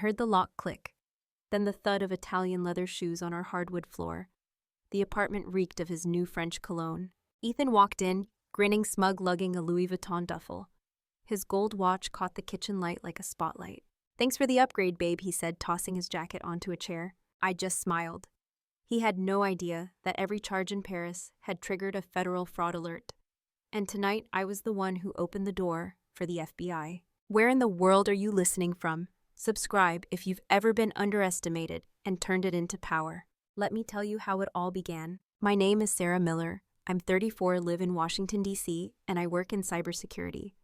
heard the lock click, then the thud of Italian leather shoes on our hardwood floor. The apartment reeked of his new French cologne. Ethan walked in, grinning smug, lugging a Louis Vuitton duffel. His gold watch caught the kitchen light like a spotlight. "Thanks for the upgrade, babe," he said, tossing his jacket onto a chair. I just smiled. He had no idea that every charge in Paris had triggered a federal fraud alert. And tonight, I was the one who opened the door for the FBI. Where in the world are you listening from? Subscribe if you've ever been underestimated and turned it into power. Let me tell you how it all began. My name is Sarah Miller. I'm 34, live in Washington, D.C., and I work in cybersecurity.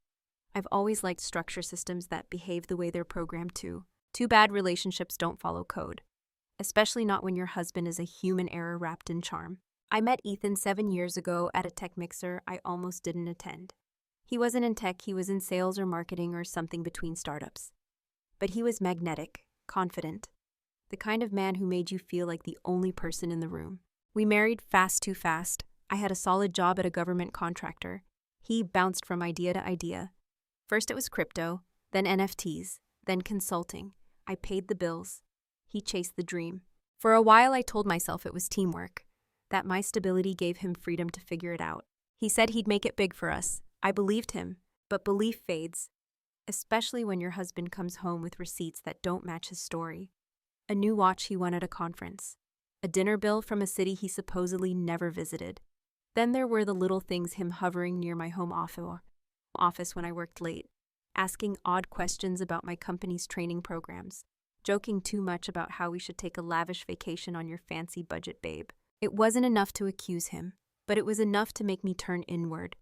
I've always liked structure systems that behave the way they're programmed to. Too bad relationships don't follow code, especially not when your husband is a human error wrapped in charm. I met Ethan 7 years ago at a tech mixer I almost didn't attend. He wasn't in tech, he was in sales or marketing or something between startups. But he was magnetic, confident, the kind of man who made you feel like the only person in the room. We married too fast. I had a solid job at a government contractor. He bounced from idea to idea. First it was crypto, then NFTs, then consulting. I paid the bills. He chased the dream. For a while I told myself it was teamwork, that my stability gave him freedom to figure it out. He said he'd make it big for us. I believed him, but belief fades, especially when your husband comes home with receipts that don't match his story. A new watch he won at a conference, a dinner bill from a city he supposedly never visited. Then there were the little things, him hovering near my home office when I worked late, asking odd questions about my company's training programs, joking too much about how we should take a lavish vacation on your fancy budget, babe. It wasn't enough to accuse him, but it was enough to make me turn inward,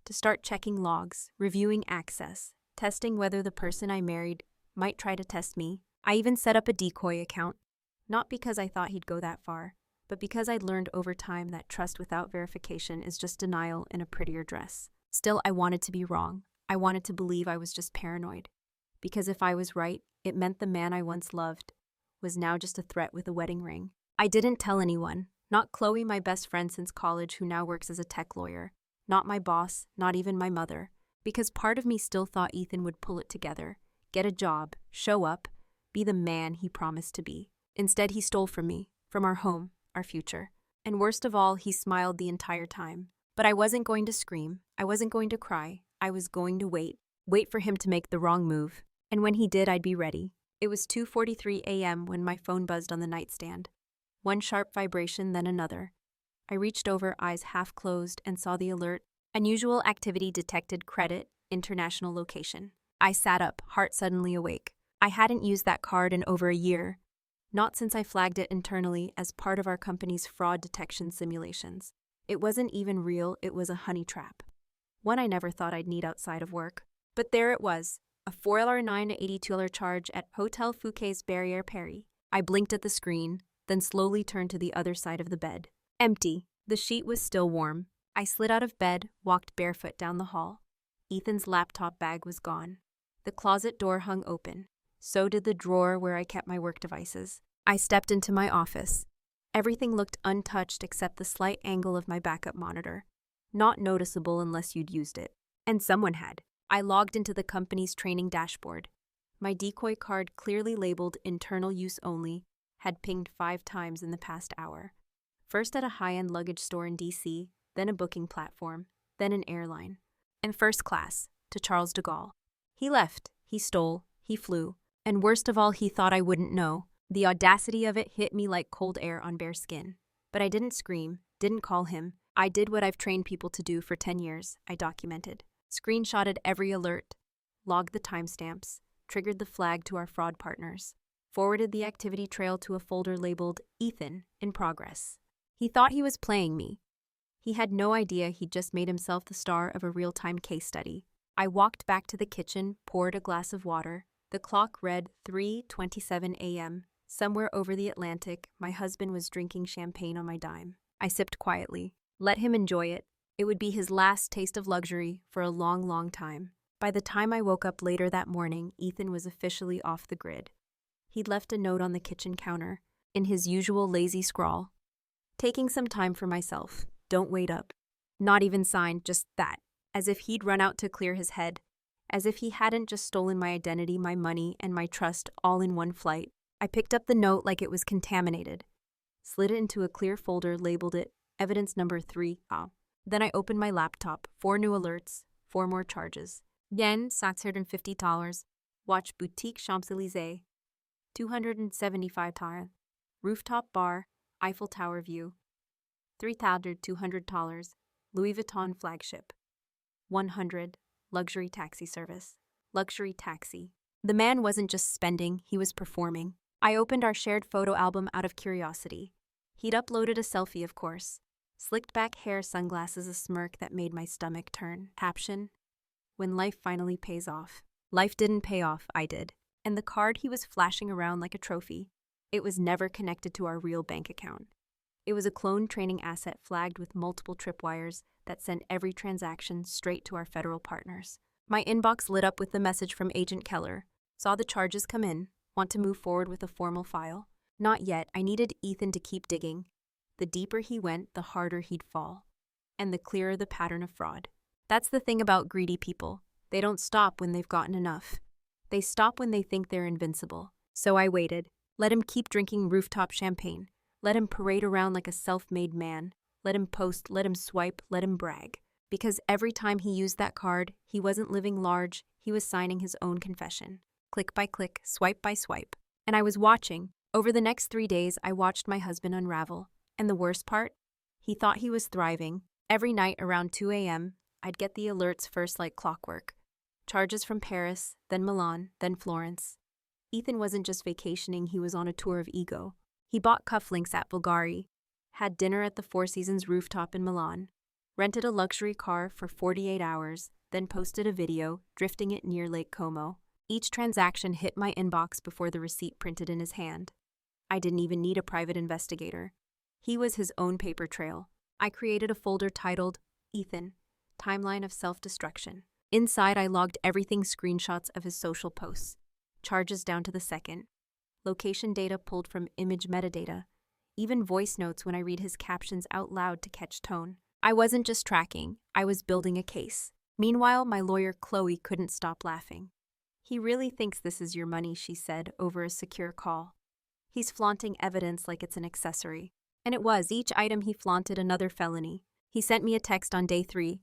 to start checking logs, reviewing access, testing whether the person I married might try to test me. I even set up a decoy account, not because I thought he'd go that far, but because I'd learned over time that trust without verification is just denial in a prettier dress. Still, I wanted to be wrong. I wanted to believe I was just paranoid. Because if I was right, it meant the man I once loved was now just a threat with a wedding ring. I didn't tell anyone, not Chloe, my best friend since college who now works as a tech lawyer, not my boss, not even my mother, because part of me still thought Ethan would pull it together, get a job, show up, be the man he promised to be. Instead, he stole from me, from our home, our future. And worst of all, he smiled the entire time. But I wasn't going to scream. I wasn't going to cry. I was going to wait for him to make the wrong move. And when he did, I'd be ready. It was 2:43 a.m. when my phone buzzed on the nightstand. One sharp vibration, then another. I reached over, eyes half closed, and saw the alert. Unusual activity detected, credit, international location. I sat up, heart suddenly awake. I hadn't used that card in over a year. Not since I flagged it internally as part of our company's fraud detection simulations. It wasn't even real, it was a honey trap. One I never thought I'd need outside of work. But there it was, a $4.82 charge at Hotel Fouquet's Barrière Paris. I blinked at the screen, then slowly turned to the other side of the bed. Empty. The sheet was still warm. I slid out of bed, walked barefoot down the hall. Ethan's laptop bag was gone. The closet door hung open. So did the drawer where I kept my work devices. I stepped into my office. Everything looked untouched except the slight angle of my backup monitor. Not noticeable unless you'd used it. And someone had. I logged into the company's training dashboard. My decoy card, clearly labeled internal use only, had pinged 5 times in the past hour. First at a high-end luggage store in D.C., then a booking platform, then an airline. And first class, to Charles de Gaulle. He left, he stole, he flew. And worst of all, he thought I wouldn't know. The audacity of it hit me like cold air on bare skin. But I didn't scream, didn't call him. I did what I've trained people to do for 10 years. I documented. Screenshotted every alert. Logged the timestamps. Triggered the flag to our fraud partners. Forwarded the activity trail to a folder labeled Ethan in progress. He thought he was playing me. He had no idea he'd just made himself the star of a real-time case study. I walked back to the kitchen, poured a glass of water. The clock read 3:27 a.m. Somewhere over the Atlantic, my husband was drinking champagne on my dime. I sipped quietly. Let him enjoy it. It would be his last taste of luxury for a long, long time. By the time I woke up later that morning, Ethan was officially off the grid. He'd left a note on the kitchen counter, in his usual lazy scrawl. Taking some time for myself. Don't wait up. Not even signed, just that. As if he'd run out to clear his head. as if he hadn't just stolen my identity, my money, and my trust all in one flight. I picked up the note like it was contaminated, slid it into a clear folder, labeled it evidence number 3. Then I opened my laptop, 4 new alerts, 4 more charges. Yen, $650. Watch Boutique Champs-Élysées, $275. Rooftop bar, Eiffel Tower view, $3,200. Louis Vuitton flagship, 100. Luxury taxi service. Luxury taxi. The man wasn't just spending, he was performing. I opened our shared photo album out of curiosity. He'd uploaded a selfie, of course. Slicked back hair, sunglasses, a smirk that made my stomach turn. Caption: when life finally pays off. Life didn't pay off, I did. And the card he was flashing around like a trophy, it was never connected to our real bank account. It was a clone training asset flagged with multiple tripwires that sent every transaction straight to our federal partners. My inbox lit up with the message from Agent Keller. Saw the charges come in. Want to move forward with a formal file? Not yet. I needed Ethan to keep digging. The deeper he went, the harder he'd fall. And the clearer the pattern of fraud. That's the thing about greedy people. They don't stop when they've gotten enough. They stop when they think they're invincible. So I waited. Let him keep drinking rooftop champagne. Let him parade around like a self-made man. Let him post, let him swipe, let him brag. Because every time he used that card, he wasn't living large, he was signing his own confession. Click by click, swipe by swipe. And I was watching. Over the next 3 days, I watched my husband unravel. And the worst part? He thought he was thriving. Every night around 2 a.m., I'd get the alerts first like clockwork. Charges from Paris, then Milan, then Florence. Ethan wasn't just vacationing, he was on a tour of ego. He bought cufflinks at Bulgari, had dinner at the Four Seasons rooftop in Milan, rented a luxury car for 48 hours, then posted a video, drifting it near Lake Como. Each transaction hit my inbox before the receipt printed in his hand. I didn't even need a private investigator. He was his own paper trail. I created a folder titled, Ethan, Timeline of Self-Destruction. Inside, I logged everything, screenshots of his social posts, charges down to the second, location data pulled from image metadata, even voice notes when I read his captions out loud to catch tone. I wasn't just tracking, I was building a case. Meanwhile, my lawyer Chloe couldn't stop laughing. He really thinks this is your money, she said over a secure call. He's flaunting evidence like it's an accessory. And it was. Each item he flaunted another felony. He sent me a text on day 3.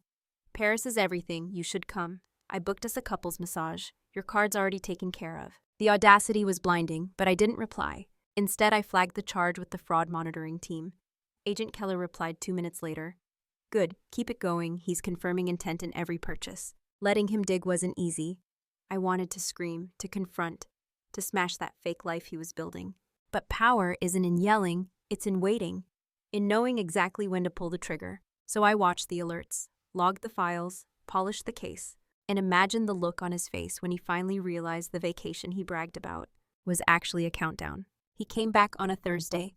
Paris is everything, you should come. I booked us a couples massage. Your card's already taken care of. The audacity was blinding, but I didn't reply. Instead, I flagged the charge with the fraud monitoring team. Agent Keller replied 2 minutes later. Good, keep it going, he's confirming intent in every purchase. Letting him dig wasn't easy. I wanted to scream, to confront, to smash that fake life he was building. But power isn't in yelling, it's in waiting, in knowing exactly when to pull the trigger. So I watched the alerts, logged the files, polished the case, and imagined the look on his face when he finally realized the vacation he bragged about was actually a countdown. He came back on a Thursday.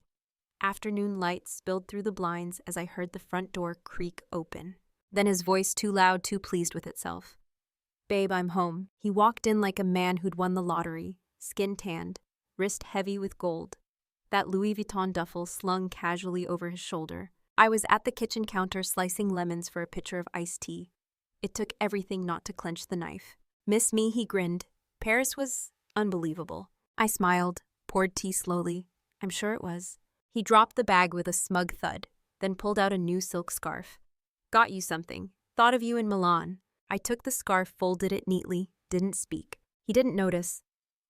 Afternoon light spilled through the blinds as I heard the front door creak open. Then his voice, too loud, too pleased with itself. Babe, I'm home. He walked in like a man who'd won the lottery, skin tanned, wrist heavy with gold. That Louis Vuitton duffel slung casually over his shoulder. I was at the kitchen counter slicing lemons for a pitcher of iced tea. It took everything not to clench the knife. Miss me, he grinned. Paris was unbelievable. I smiled, poured tea slowly. I'm sure it was. He dropped the bag with a smug thud, then pulled out a new silk scarf. Got you something. Thought of you in Milan. I took the scarf, folded it neatly, didn't speak. He didn't notice.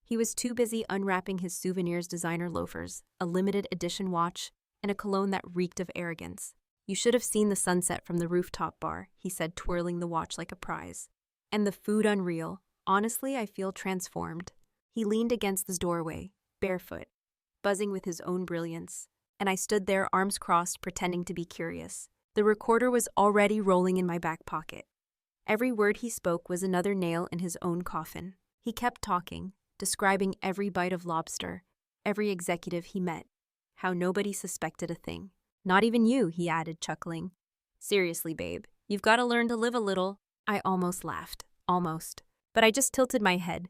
He was too busy unwrapping his souvenirs, designer loafers, a limited edition watch, and a cologne that reeked of arrogance. You should have seen the sunset from the rooftop bar, he said, twirling the watch like a prize. And the food unreal. Honestly, I feel transformed. He leaned against the doorway, barefoot, buzzing with his own brilliance. And I stood there, arms crossed, pretending to be curious. The recorder was already rolling in my back pocket. Every word he spoke was another nail in his own coffin. He kept talking, describing every bite of lobster, every executive he met, how nobody suspected a thing. Not even you, he added, chuckling. Seriously, babe, you've got to learn to live a little. I almost laughed. Almost. But I just tilted my head.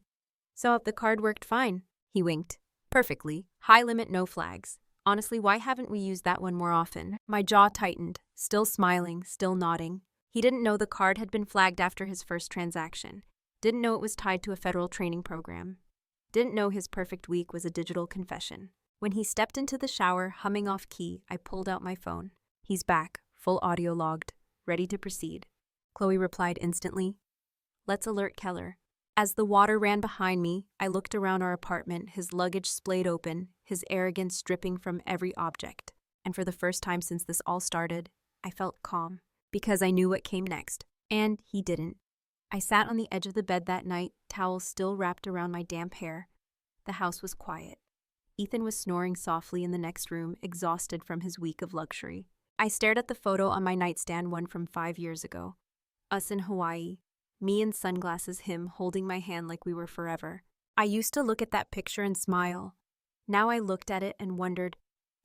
So the card worked fine. He winked. Perfectly. High limit, no flags. Honestly, why haven't we used that one more often? My jaw tightened, still smiling, still nodding. He didn't know the card had been flagged after his first transaction. Didn't know it was tied to a federal training program. Didn't know his perfect week was a digital confession. When he stepped into the shower, humming off key, I pulled out my phone. He's back, full audio logged, ready to proceed. Chloe replied instantly, "Let's alert Keller." As the water ran behind me, I looked around our apartment, his luggage splayed open, his arrogance dripping from every object. And for the first time since this all started, I felt calm, because I knew what came next. And he didn't. I sat on the edge of the bed that night, towels still wrapped around my damp hair. The house was quiet. Ethan was snoring softly in the next room, exhausted from his week of luxury. I stared at the photo on my nightstand, one from 5 years ago. Us in Hawaii. Me in sunglasses, him holding my hand like we were forever. I used to look at that picture and smile. Now I looked at it and wondered,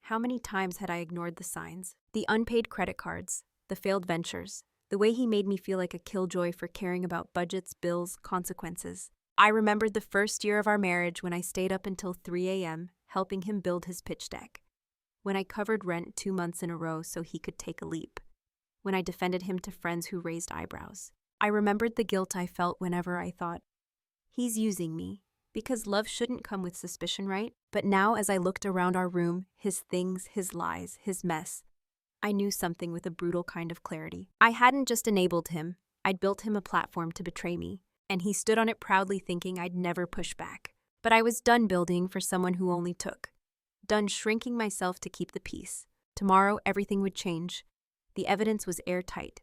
how many times had I ignored the signs? The unpaid credit cards, the failed ventures, the way he made me feel like a killjoy for caring about budgets, bills, consequences. I remembered the first year of our marriage when I stayed up until 3 a.m. helping him build his pitch deck. When I covered rent 2 months in a row so he could take a leap. When I defended him to friends who raised eyebrows. I remembered the guilt I felt whenever I thought, he's using me. Because love shouldn't come with suspicion, right? But now as I looked around our room, his things, his lies, his mess, I knew something with a brutal kind of clarity. I hadn't just enabled him, I'd built him a platform to betray me. And he stood on it proudly thinking I'd never push back. But I was done building for someone who only took. Done shrinking myself to keep the peace. Tomorrow everything would change. The evidence was airtight.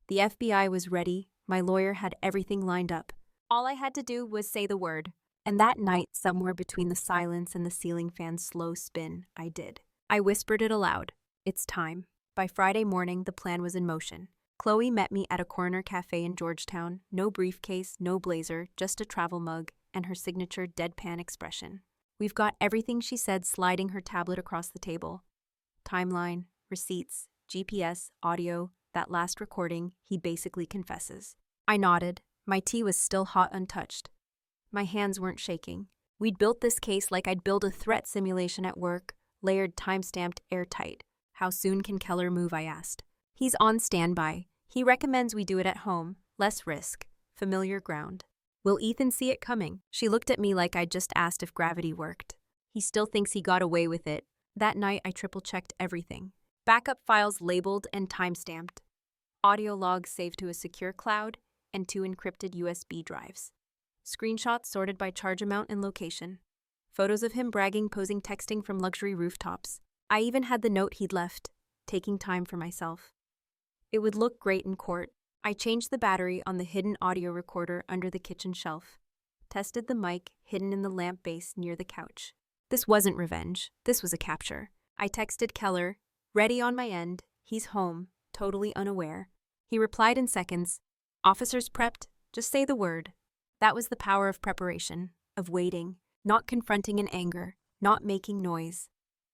The FBI was ready. My lawyer had everything lined up. All I had to do was say the word. And that night, somewhere between the silence and the ceiling fan's slow spin, I did. I whispered it aloud. It's time. By Friday morning, the plan was in motion. Chloe met me at a corner cafe in Georgetown. No briefcase, no blazer, just a travel mug, and her signature deadpan expression. We've got everything, she said, sliding her tablet across the table. Timeline, receipts, GPS, audio, that last recording, he basically confesses. I nodded. My tea was still hot, untouched. My hands weren't shaking. We'd built this case like I'd build a threat simulation at work, layered, time-stamped, airtight. How soon can Keller move, I asked. He's on standby. He recommends we do it at home. Less risk. Familiar ground. Will Ethan see it coming? She looked at me like I'd just asked if gravity worked. He still thinks he got away with it. That night, I triple-checked everything. Backup files labeled and time-stamped. Audio logs saved to a secure cloud, and 2 encrypted USB drives. Screenshots sorted by charge amount and location. Photos of him bragging, posing, texting from luxury rooftops. I even had the note he'd left, taking time for myself. It would look great in court. I changed the battery on the hidden audio recorder under the kitchen shelf. Tested the mic hidden in the lamp base near the couch. This wasn't revenge. This was a capture. I texted Keller, ready on my end. He's home, totally unaware. He replied in seconds. Officers prepped. Just say the word. That was the power of preparation, of waiting, not confronting in anger, not making noise.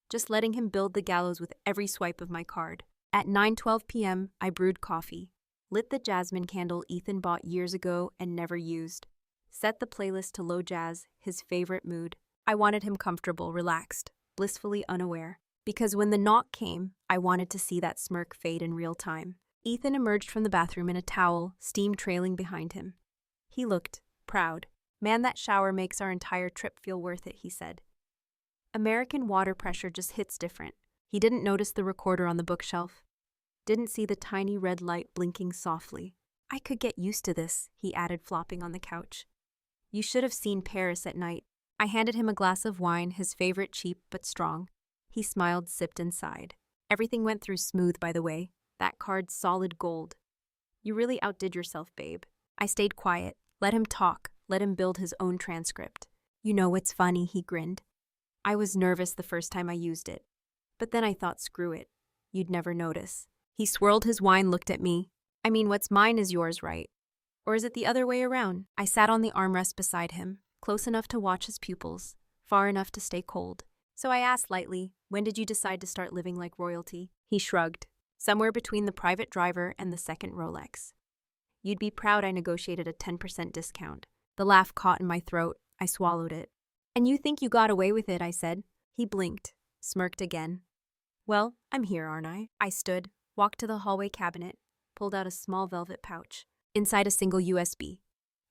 Just letting him build the gallows with every swipe of my card. At 9:12 p.m., I brewed coffee. Lit the jasmine candle Ethan bought years ago and never used. Set the playlist to low jazz, his favorite mood. I wanted him comfortable, relaxed, blissfully unaware. Because when the knock came, I wanted to see that smirk fade in real time. Ethan emerged from the bathroom in a towel, steam trailing behind him. He looked proud. Man, that shower makes our entire trip feel worth it, he said. American water pressure just hits different. He didn't notice the recorder on the bookshelf. Didn't see the tiny red light blinking softly. I could get used to this, he added, flopping on the couch. You should have seen Paris at night. I handed him a glass of wine, his favorite, cheap but strong. He smiled, sipped, and sighed. Everything went through smooth, by the way. That card's solid gold. You really outdid yourself, babe. I stayed quiet. Let him talk. Let him build his own transcript. You know what's funny, he grinned. I was nervous the first time I used it. But then I thought, screw it. You'd never notice. He swirled his wine, looked at me. I mean, what's mine is yours, right? Or is it the other way around? I sat on the armrest beside him, close enough to watch his pupils, far enough to stay cold. So I asked lightly, when did you decide to start living like royalty? He shrugged. Somewhere between the private driver and the second Rolex. You'd be proud I negotiated a 10% discount. The laugh caught in my throat. I swallowed it. And you think you got away with it, I said. He blinked, smirked again. Well, I'm here, aren't I? I stood, walked to the hallway cabinet, pulled out a small velvet pouch. Inside a single USB.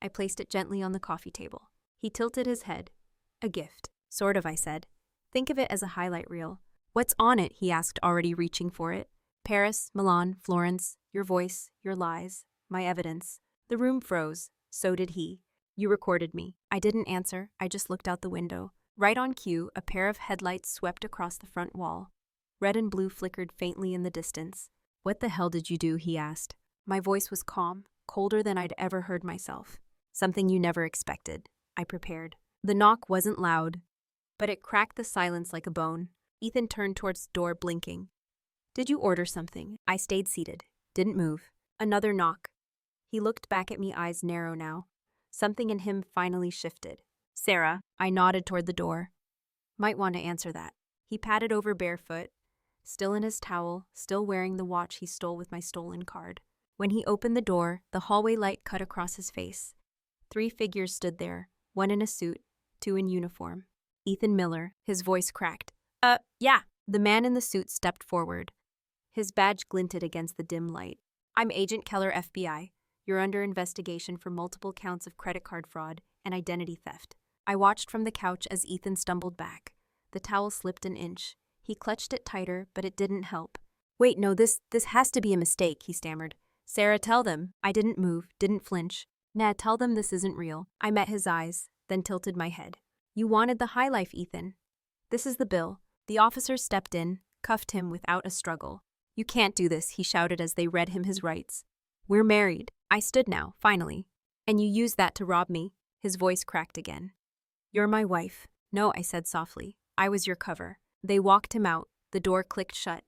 I placed it gently on the coffee table. He tilted his head. A gift. Sort of, I said. Think of it as a highlight reel. What's on it? He asked, already reaching for it. Paris, Milan, Florence, your voice, your lies, my evidence. The room froze. So did he. You recorded me. I didn't answer. I just looked out the window. Right on cue, a pair of headlights swept across the front wall. Red and blue flickered faintly in the distance. What the hell did you do? He asked. My voice was calm, colder than I'd ever heard myself. Something you never expected. I prepared. The knock wasn't loud, but it cracked the silence like a bone. Ethan turned towards the door, blinking. Did you order something? I stayed seated. Didn't move. Another knock. He looked back at me, eyes narrow now. Something in him finally shifted. Sarah. I nodded toward the door. Might want to answer that. He padded over barefoot, still in his towel, still wearing the watch he stole with my stolen card. When he opened the door, the hallway light cut across his face. 3 figures stood there, 1 in a suit, 2 in uniform. Ethan Miller, his voice cracked. Yeah. The man in the suit stepped forward. His badge glinted against the dim light. I'm Agent Keller, FBI. You're under investigation for multiple counts of credit card fraud and identity theft. I watched from the couch as Ethan stumbled back. The towel slipped an inch. He clutched it tighter, but it didn't help. Wait, no, this has to be a mistake, he stammered. Sarah, tell them. I didn't move, didn't flinch. Nah, tell them this isn't real. I met his eyes, then tilted my head. You wanted the high life, Ethan. This is the bill. The officer stepped in, cuffed him without a struggle. You can't do this, he shouted as they read him his rights. We're married. I stood now, finally. And you used that to rob me. His voice cracked again. You're my wife. No, I said softly. I was your cover. They walked him out. The door clicked shut.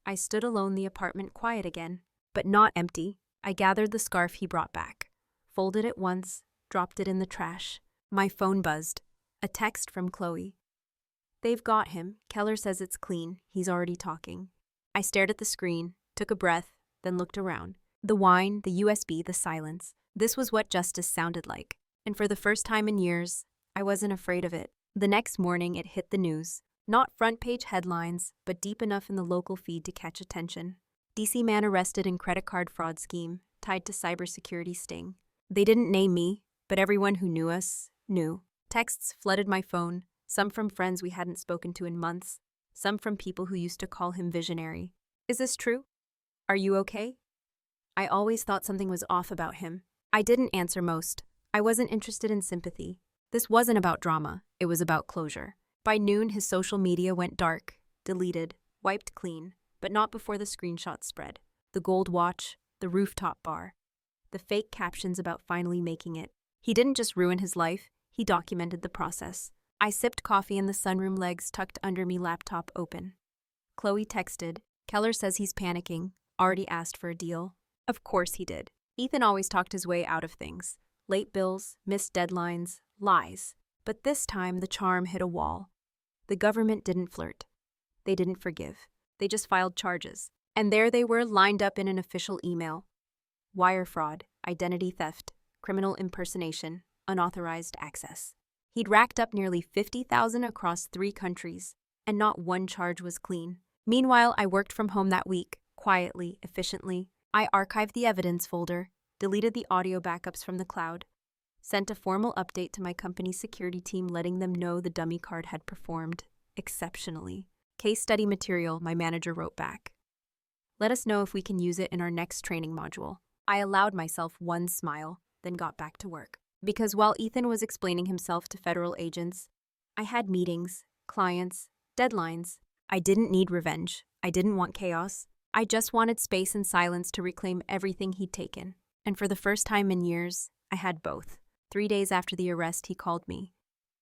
I stood alone, the apartment quiet again, but not empty. I gathered the scarf he brought back, folded it once, dropped it in the trash. My phone buzzed. A text from Chloe. They've got him. Keller says it's clean. He's already talking. I stared at the screen, took a breath, then looked around. The wine, the USB, the silence. This was what justice sounded like. And for the first time in years, I wasn't afraid of it. The next morning, it hit the news. Not front-page headlines, but deep enough in the local feed to catch attention. DC man arrested in credit card fraud scheme, tied to cybersecurity sting. They didn't name me, but everyone who knew us knew. Texts flooded my phone, some from friends we hadn't spoken to in months, some from people who used to call him visionary. Is this true? Are you okay? I always thought something was off about him. I didn't answer most. I wasn't interested in sympathy. This wasn't about drama, it was about closure. By noon, his social media went dark, deleted, wiped clean, but not before the screenshots spread. The gold watch, the rooftop bar, the fake captions about finally making it. He didn't just ruin his life, he documented the process. I sipped coffee in the sunroom, legs tucked under me, laptop open. Chloe texted, Keller says he's panicking, already asked for a deal. Of course he did. Ethan always talked his way out of things. Late bills, missed deadlines, lies. But this time the charm hit a wall. The government didn't flirt. They didn't forgive. They just filed charges. And there they were, lined up in an official email. Wire fraud, identity theft, criminal impersonation, unauthorized access. He'd racked up nearly 50,000 across 3 countries, and not one charge was clean. Meanwhile, I worked from home that week, quietly, efficiently. I archived the evidence folder, deleted the audio backups from the cloud, sent a formal update to my company's security team letting them know the dummy card had performed exceptionally. Case study material, my manager wrote back. Let us know if we can use it in our next training module. I allowed myself one smile, then got back to work. Because while Ethan was explaining himself to federal agents, I had meetings, clients, deadlines. I didn't need revenge. I didn't want chaos. I just wanted space and silence to reclaim everything he'd taken. And for the first time in years, I had both. 3 days after the arrest, he called me.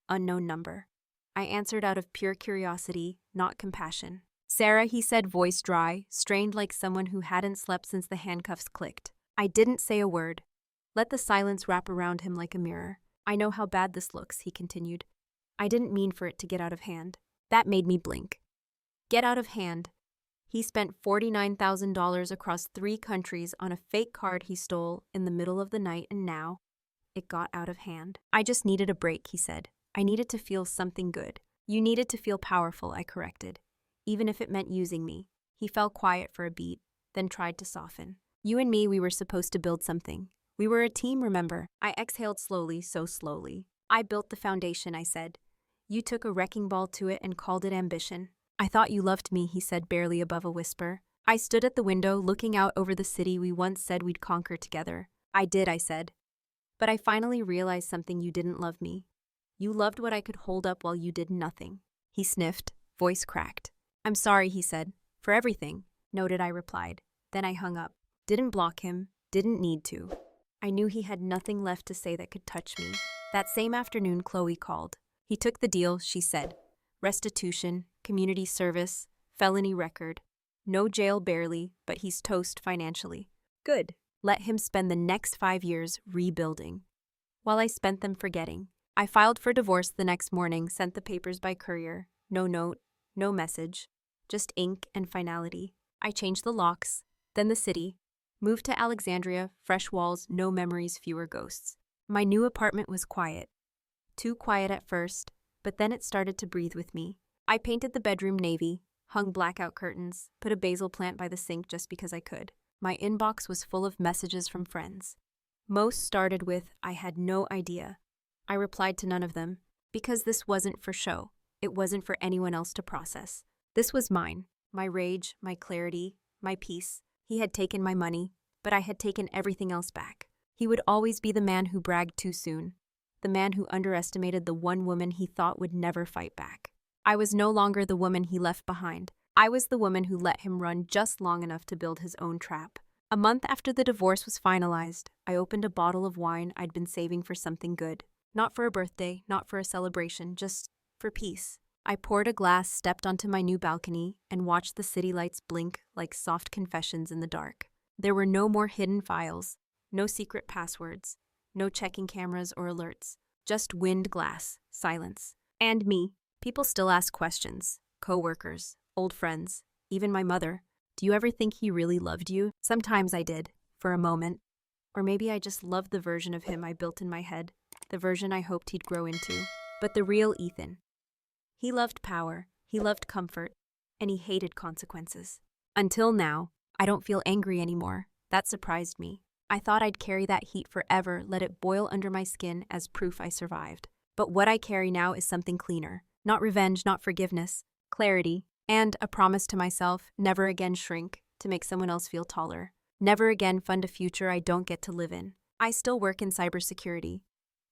Unknown number. I answered out of pure curiosity, not compassion. Sarah, he said, voice dry, strained like someone who hadn't slept since the handcuffs clicked. I didn't say a word. Let the silence wrap around him like a mirror. I know how bad this looks, he continued. I didn't mean for it to get out of hand. That made me blink. Get out of hand. He spent $49,000 across 3 countries on a fake card he stole in the middle of the night, and now it got out of hand. I just needed a break, he said. I needed to feel something good. You needed to feel powerful, I corrected. Even if it meant using me. He fell quiet for a beat, then tried to soften. You and me, we were supposed to build something. We were a team, remember? I exhaled slowly, so slowly. I built the foundation, I said. You took a wrecking ball to it and called it ambition. I thought you loved me, he said barely above a whisper. I stood at the window, looking out over the city we once said we'd conquer together. I did, I said. But I finally realized something: you didn't love me. You loved what I could hold up while you did nothing. He sniffed, voice cracked. I'm sorry, he said. For everything. Noted, I replied. Then I hung up. Didn't block him, didn't need to. I knew he had nothing left to say that could touch me. That same afternoon, Chloe called. He took the deal, she said. Restitution, community service, felony record. No jail barely, but he's toast financially. Good. Let him spend the next 5 years rebuilding. While I spent them forgetting. I filed for divorce the next morning, sent the papers by courier. No note, no message. Just ink and finality. I changed the locks, then the city. Moved to Alexandria, fresh walls, no memories, fewer ghosts. My new apartment was quiet. Too quiet at first, but then it started to breathe with me. I painted the bedroom navy, hung blackout curtains, put a basil plant by the sink just because I could. My inbox was full of messages from friends. Most started with, I had no idea. I replied to none of them, because this wasn't for show. It wasn't for anyone else to process. This was mine, my rage, my clarity, my peace. He had taken my money, but I had taken everything else back. He would always be the man who bragged too soon, the man who underestimated the one woman he thought would never fight back. I was no longer the woman he left behind. I was the woman who let him run just long enough to build his own trap. A month after the divorce was finalized, I opened a bottle of wine I'd been saving for something good. Not for a birthday, not for a celebration, just for peace. I poured a glass, stepped onto my new balcony, and watched the city lights blink like soft confessions in the dark. There were no more hidden files, no secret passwords, no checking cameras or alerts. Just wind, glass, silence. And me. People still ask questions. Co-workers, old friends, even my mother. Do you ever think he really loved you? Sometimes I did, for a moment. Or maybe I just loved the version of him I built in my head, the version I hoped he'd grow into. But the real Ethan. He loved power, he loved comfort, and he hated consequences. Until now, I don't feel angry anymore. That surprised me. I thought I'd carry that heat forever, let it boil under my skin as proof I survived. But what I carry now is something cleaner. Not revenge, not forgiveness. Clarity. And a promise to myself, never again shrink to make someone else feel taller. Never again fund a future I don't get to live in. I still work in cybersecurity.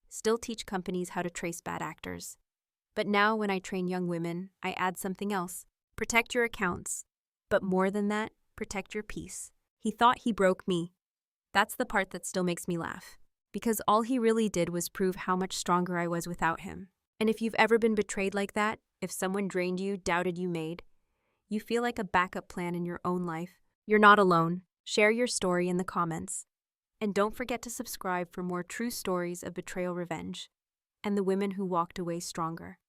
Still teach companies how to trace bad actors. But now when I train young women, I add something else. Protect your accounts. But more than that, protect your peace. He thought he broke me. That's the part that still makes me laugh. Because all he really did was prove how much stronger I was without him. And if you've ever been betrayed like that, if someone drained you, doubted you made, you feel like a backup plan in your own life, you're not alone. Share your story in the comments. And don't forget to subscribe for more true stories of betrayal, revenge, and the women who walked away stronger.